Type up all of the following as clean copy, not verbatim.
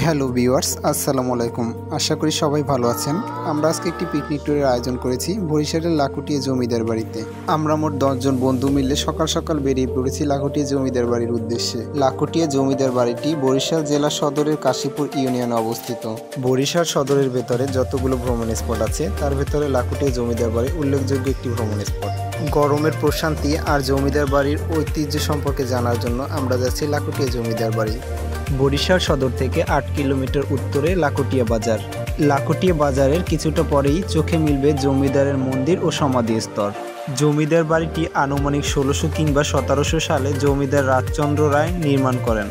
Hello viewers, আসসালামু আলাইকুম। আশা করি সবাই ভালো আছেন। আমরা আজকে একটি পিকনিক ট্যুরের আয়োজন করেছি বরিশালের লাখুটিয়া জমিদার বাড়িতে। আমরা মোট 10 জন বন্ধু মিলে সকাল সকাল বেরিয়ে পড়েছি লাখুটিয়া জমিদার বাড়ির উদ্দেশ্যে। লাখুটিয়া জমিদার বাড়িটি বরিশাল জেলা সদরের কাশীপুর ইউনিয়নে অবস্থিত। বরিশাল সদরের ভেতরে যতগুলো ভ্রমণ স্পট আছে তার ভেতরে লাখুটিয়া জমিদার বাড়ি উল্লেখযোগ্য একটি ভ্রমণ স্পট। গরমের প্রশান্তি আর জমিদার বাড়ির ঐতিহ্য সম্পর্কে জানার জন্য আমরা যাচ্ছি লাখুটিয়া জমিদার বাড়ি। বরিশাল সদর থেকে 8 কিলোমিটার উত্তরে লাখুটিয়া বাজার। লাখুটিয়া বাজারের কিছুটা পরেই চোখে মিলবে জমিদারের মন্দির ও সমাধিস্থল। জমিদার বাড়িটি আনুমানিক 1600 কিংবা 1700 সালে জমিদার রাজচন্দ্র রায় নির্মাণ করেন।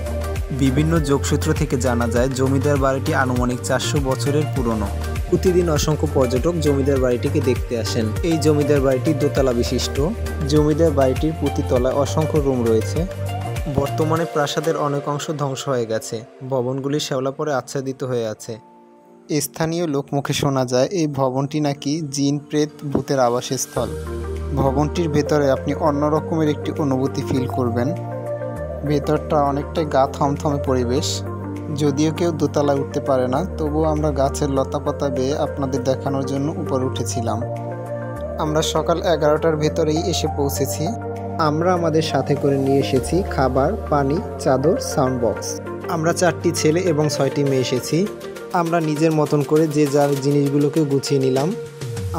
বিভিন্ন যোগসূত্র থেকে জানা যায় জমিদার বাড়িটি আনুমানিক 400 বছরের পুরনো। প্রতিদিন অসংখ্য পর্যটক জমিদার বাড়িটিকে দেখতে আসেন। এই জমিদার বাড়িটি দোতলা বিশিষ্ট। জমিদার বাড়িটির প্রতি তলায় অসংখ্য রুম রয়েছে। বর্তমানে প্রাসাদের অনেক অংশ ধ্বংস হয়ে গেছে, ভবনগুলি শ্যাওলা পরে আচ্ছাদিত হয়ে আছে। স্থানীয় লোকমুখে শোনা যায় এই ভবনটি নাকি জিন প্রেত ভূতের আবাসস্থল। ভবনটির ভেতরে আপনি অন্যরকমের একটি অনুভূতি ফিল করবেন। ভেতরটা অনেকটাই গা থমথমে পরিবেশ। যদিও কেউ দোতলায় উঠতে পারে না, তবুও আমরা গাছের লতাপাতা বেয়ে আপনাদের দেখানোর জন্য উপরে উঠেছিলাম। আমরা সকাল 11টার ভেতরেই এসে পৌঁছেছি। আমরা আমাদের সাথে করে নিয়ে এসেছি খাবার, পানি, চাদর, সাউন্ড বক্স। আমরা 4টি ছেলে এবং 6টি মেয়ে এসেছি। আমরা নিজের মতন করে যে যার জিনিসগুলোকে গুছিয়ে নিলাম।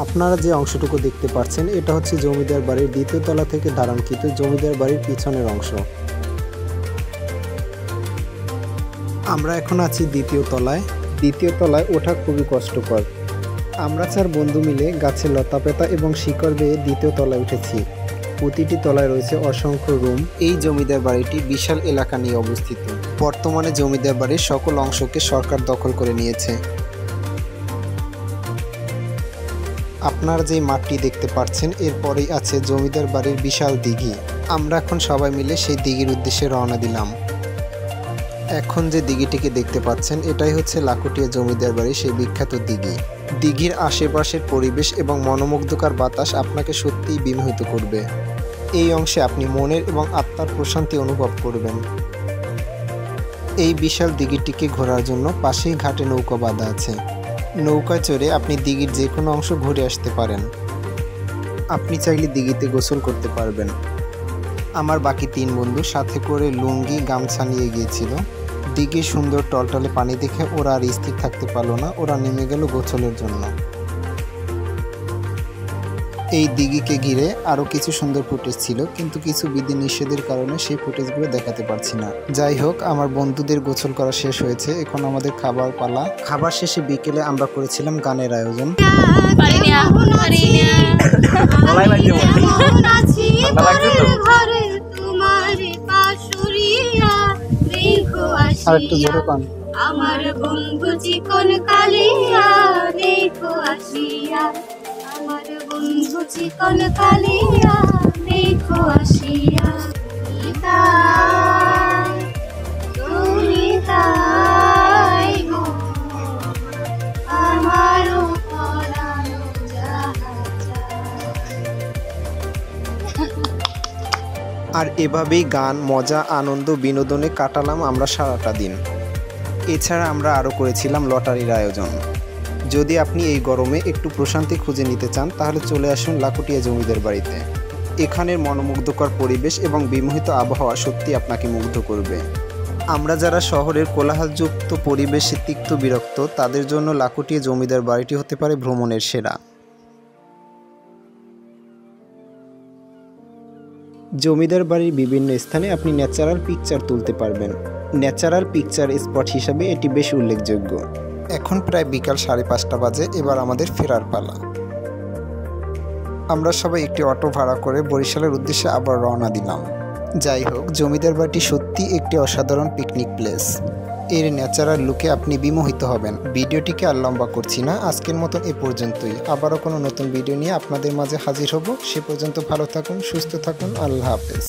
আপনারা যে অংশটুকু দেখতে পাচ্ছেন এটা হচ্ছে জমিদার বাড়ির 2য় তলা থেকে ধারণকৃত জমিদার বাড়ির পিছনের অংশ। আমরা এখন আছি 2য় তলায়। 2য় তলায় ওঠা খুবই কষ্টকর। আমরা 4 বন্ধু মিলে গাছের লতাপাতা এবং শিকড় বেয়ে 2য় তলায় উঠেছি। প্রতিটি তলায় রয়েছে অসংখ্য রুম। এই জমিদার বাড়িটি বিশাল এলাকা নিয়ে অবস্থিত। বর্তমানে জমিদার বাড়ির সকল অংশকে সরকার দখল করে নিয়েছে। আপনারা যে মাঠটি দেখতে পাচ্ছেন এরপরেই আছে জমিদার বাড়ির বিশাল দিঘি। আমরা এখন সবাই মিলে সেই দিঘির উদ্দেশ্যে রওনা দিলাম। এখন যে দিঘিটিকে দেখতে পাচ্ছেন এটাই হচ্ছে লাখুটিয়া জমিদার বাড়ির সেই বিখ্যাত দিঘি। দিঘির আশেপাশের পরিবেশ এবং মনোমুগ্ধকর বাতাস আপনাকে সত্যিই বিমোহিত করবে। এই অংশে আপনি মনের এবং আত্মার প্রশান্তি অনুভব করবেন। এই বিশাল দিঘিটিকে ঘোরার জন্য পাশেই ঘাটে নৌকা বাঁধা আছে। নৌকায় চড়ে আপনি দিঘির যে কোনো অংশ ঘুরে আসতে পারেন। আপনি চাইলে দিঘিতে গোসল করতে পারবেন। আমার বাকি 3 বন্ধু সাথে করে লুঙ্গি, গামছা নিয়ে গিয়েছিল। দিঘির সুন্দর টলটলে পানি দেখে ওরা আর স্থির থাকতে পারলো না, ওরা নেমে গেল গোসলের জন্য। এই দিঘিকে ঘিরে আরও কিছু সুন্দর ফুটেজ ছিল, কিন্তু কিছু বিধি নিষেধের কারণে সেই ফুটেজগুলো দেখাতে পারছি না। যাই হোক, আমার বন্ধুদের গোসল করা শেষ হয়েছে, এখন আমাদের খাবার পালা। খাবার শেষে বিকেলে আমরা করেছিলাম গানের আয়োজন। আরেকটু জোরে পান। আমার বন্ধু চিকন কালিয়া দেখো আসিয়া, আমার বন্ধু চিকন কালিয়া দেখো আসিয়া, তুমি তাই গো আমারও পরানো আর এভাবেই গান, মজা, আনন্দ, বিনোদনে কাটালাম আমরা সারাটা দিন। এছাড়া আমরা আরও করেছিলাম লটারির আয়োজন। যদি আপনি এই গরমে একটু প্রশান্তি খুঁজে নিতে চান তাহলে চলে আসুন লাখুটিয়া জমিদার বাড়িতে। এখানের মনোমুগ্ধকর পরিবেশ এবং বিমোহিত আবহাওয়া সত্যি আপনাকে মুগ্ধ করবে। আমরা যারা শহরের কোলাহলযুক্ত পরিবেশে তিক্ত বিরক্ত তাদের জন্য লাখুটিয়া জমিদার বাড়িটি হতে পারে ভ্রমণের সেরা। জমিদার বাড়ির বিভিন্ন স্থানে আপনি ন্যাচারাল পিকচার তুলতে পারবেন। ন্যাচারাল পিকচার স্পট হিসাবে এটি বেশ উল্লেখযোগ্য। এখন প্রায় বিকাল 5:30 বাজে, এবার আমাদের ফেরার পালা। আমরা সবাই একটি অটো ভাড়া করে বরিশালের উদ্দেশ্যে আবার রওনা দিলাম। যাই হোক, জমিদার বাড়িটি সত্যি একটি অসাধারণ পিকনিক প্লেস। এর ন্যাচারাল লুকে আপনি বিমোহিত হবেন। ভিডিওটিকে আর লম্বা করছি না, আজকের মতন এ পর্যন্তই। আবারও কোনো নতুন ভিডিও নিয়ে আপনাদের মাঝে হাজির হব। সে পর্যন্ত ভালো থাকুন, সুস্থ থাকুন। আল্লাহ হাফেজ।